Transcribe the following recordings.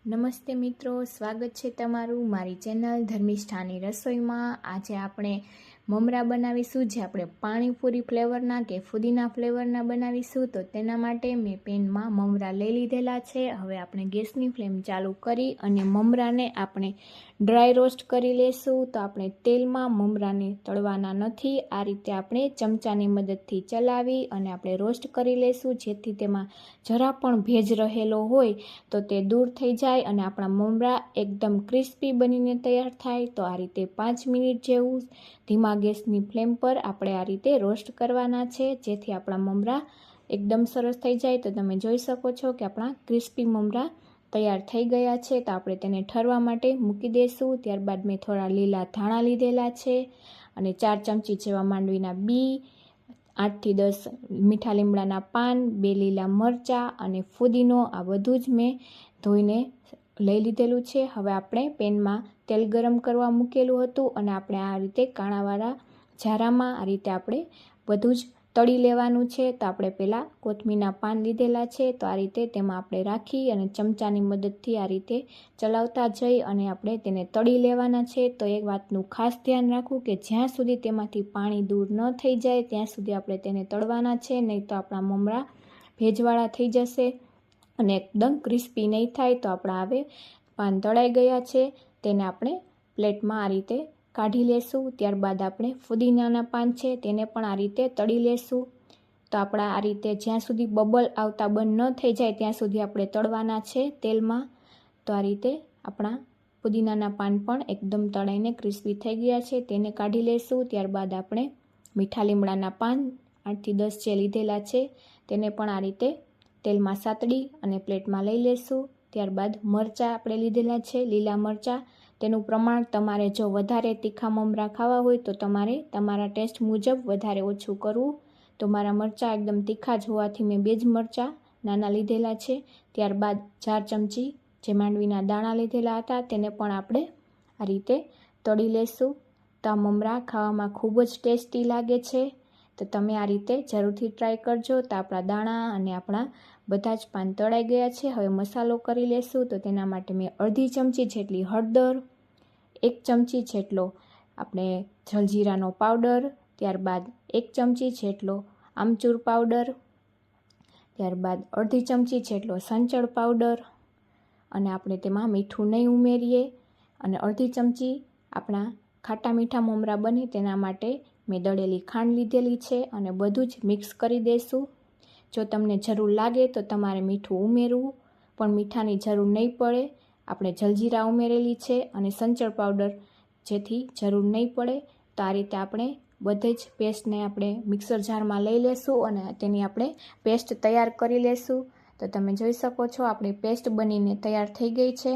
નમસ્તે મિત્રો, સ્વાગત છે તમારું મારી ચેનલ ધર્મિષ્ઠાની રસોઈમાં। આજે આપણે મમરા બનાવીશું, જે આપણે પાણીપુરી ફ્લેવરના કે ફુદીના ફ્લેવરના બનાવીશું। તો તેના માટે મેં પેનમાં મમરા લઈ લીધેલા છે। હવે આપણે ગેસની ફ્લેમ ચાલુ કરી અને મમરાને આપણે ડ્રાય રોસ્ટ કરી લેશું। તો આપણે તેલમાં મમરાને તળવાના નથી, આ રીતે આપણે ચમચાની મદદથી ચલાવી અને આપણે રોસ્ટ કરી લેશું, જેથી તેમાં જરા પણ ભેજ રહેલો હોય તો તે દૂર થઈ જાય અને આપણા મમરા એકદમ ક્રિસ્પી બનીને તૈયાર થાય। તો આ રીતે 5 મિનિટ જેવું ધીમા ગેસની ફ્લેમ પર આપણે આ રીતે રોસ્ટ કરવાના છે, જેથી આપણા મમરા એકદમ સરસ થઈ જાય। તો તમે જોઈ શકો છો કે આપણા ક્રિસ્પી મમરા તૈયાર થઈ ગયા છે। તો આપણે તેને ઠરવા માટે મૂકી દઈશું। ત્યારબાદ મેં થોડા લીલા ધાણા લીધેલા છે અને 4 ચમચી જેવા માંડવીના બી, 8 થી 10 મીઠા લીમડાના પાન, 2 લીલા મરચાં અને ફુદીનો, આ બધું જ મેં ધોઈને લઈ લીધેલું છે। હવે આપણે પેનમાં તેલ ગરમ કરવા મૂકેલું હતું અને આપણે આ રીતે કાણાવાળા જારામાં આ રીતે આપણે બધું જ તળી લેવાનું છે। તો આપણે પહેલાં કોથમીરના પાન લીધેલા છે, તો આ રીતે તેમાં આપણે રાખી અને ચમચાની મદદથી આ રીતે ચલાવતા જઈ અને આપણે તેને તળી લેવાના છે। તો એક વાતનું ખાસ ધ્યાન રાખવું કે જ્યાં સુધી તેમાંથી પાણી દૂર ન થઈ જાય ત્યાં સુધી આપણે તેને તળવાના છે, નહીં તો આપણા મમરા ભેજવાળા થઈ જશે અને એકદમ ક્રિસ્પી નહીં થાય। તો આપણા હવે પાન તળાઈ ગયા છે, તેને આપણે પ્લેટમાં આ રીતે કાઢી લેશું। ત્યારબાદ આપણે ફુદીનાના પાન છે તેને પણ આ રીતે તળી લેશું। તો આપણા આ રીતે જ્યાં સુધી બબલ આવતા બંધ ન થઈ જાય ત્યાં સુધી આપણે તળવાના છે તેલમાં। તો આ રીતે આપણા ફુદીનાના પાન પણ એકદમ તળાઈને ક્રિસ્પી થઈ ગયા છે, તેને કાઢી લેશું। ત્યારબાદ આપણે મીઠા લીમડાના પાન 8 થી 10 જે લીધેલા છે તેને પણ આ રીતે તેલમાં સાતડી અને પ્લેટમાં લઈ લેશું। ત્યારબાદ મરચાં આપણે લીધેલા છે, લીલા મરચાં, તેનું પ્રમાણ તમારે જો વધારે તીખા મમરા ખાવા હોય તો તમારે તમારા ટેસ્ટ મુજબ વધારે ઓછું કરવું। તો મારા મરચાં એકદમ તીખા જ હોવાથી મેં 2 જ મરચાં નાના લીધેલા છે। ત્યારબાદ 4 ચમચી જે માંડવીના દાણા લીધેલા હતા તેને પણ આપણે આ રીતે તળી લેશું। તો આ મમરા ખાવામાં ખૂબ જ ટેસ્ટી લાગે છે, તો તમે આ રીતે જરૂરથી ટ્રાય કરજો। તો આપણા દાણા અને આપણા બધા જ પાન તળાઈ ગયા છે। હવે મસાલો કરી લેશું। તો તેના માટે મેં અડધી ચમચી જેટલી હળદર, 1 ચમચી જેટલો આપણે જલજીરાનો પાવડર, ત્યારબાદ 1 ચમચી જેટલો આમચૂર પાવડર, ત્યારબાદ અડધી ચમચી જેટલો સંચળ પાવડર અને આપણે તેમાં મીઠું નહીં ઉમેરીએ અને અડધી ચમચી આપણા ખાટા મીઠા મમરા બને તેના માટે મેં દળેલી ખાંડ લીધેલી છે અને બધું જ મિક્સ કરી દઈશું। જો તમને જરૂર લાગે તો તમારે મીઠું ઉમેરવું, પણ મીઠાની જરૂર નહીં પડે। આપણે જલજીરા ઉમેરેલી છે અને સંચળ પાવડર જેથી જરૂર નહીં પડે। તો આ રીતે આપણે બધે જ પેસ્ટને આપણે મિક્સર જારમાં લઈ લેશું અને તેની આપણે પેસ્ટ તૈયાર કરી લેશું। તો તમે જોઈ શકો છો આપણી પેસ્ટ બનીને તૈયાર થઈ ગઈ છે।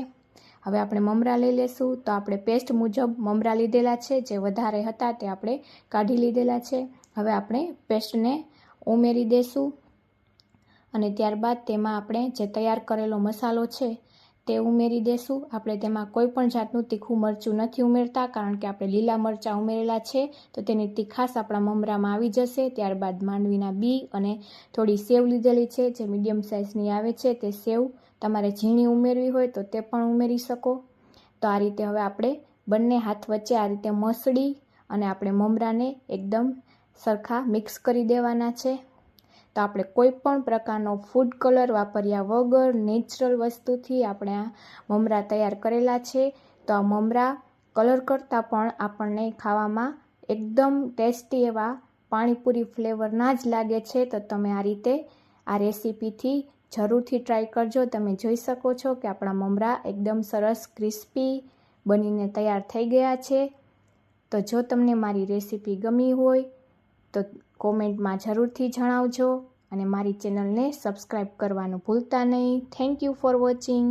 હવે આપણે મમરા લઈ લેશું। તો આપણે પેસ્ટ મુજબ મમરા લીધેલા છે, જે વધારે હતા તે આપણે કાઢી લીધેલા છે। હવે આપણે પેસ્ટને ઉમેરી દઈશું અને ત્યારબાદ તેમાં આપણે જે તૈયાર કરેલો મસાલો છે તે ઉમેરી દઈશું। આપણે તેમાં કોઈ પણ જાતનું તીખું મરચું નથી ઉમેરતા, કારણ કે આપણે લીલા મરચાં ઉમેરેલા છે, તો તેની તીખાશ આપણા મમરામાં આવી જશે। ત્યારબાદ માંડવીના બી અને થોડી સેવ લીધેલી છે, જે મીડિયમ સાઇઝની આવે છે, તે સેવ તમારે ઝીણી ઉમેરવી હોય તો તે પણ ઉમેરી શકો। તો આ રીતે હવે આપણે બંને હાથ વચ્ચે આ રીતે મસળી અને આપણે મમરાને એકદમ સરખા મિક્સ કરી દેવાના છે। તો આપણે કોઈ પણ પ્રકારનો ફૂડ કલર વાપર્યા વગર નેચરલ વસ્તુથી આપણે આ મમરા તૈયાર કરેલા છે। તો આ મમરા કલર કરતાં પણ આપણને ખાવામાં એકદમ ટેસ્ટી એવા પાણીપુરી ફ્લેવરના જ લાગે છે। તો તમે આ રીતે આ રેસીપીથી જરૂરથી ટ્રાય કરજો। તમે જોઈ શકો છો કે આપણા મમરા એકદમ સરસ ક્રિસ્પી બનીને તૈયાર થઈ ગયા છે। તો જો તમને મારી રેસીપી ગમી હોય તો કોમેન્ટમાં જરૂરથી જણાવજો અને મારી ચેનલને સબસ્ક્રાઈબ કરવાનું ભૂલતા નહીં। Thank you for watching.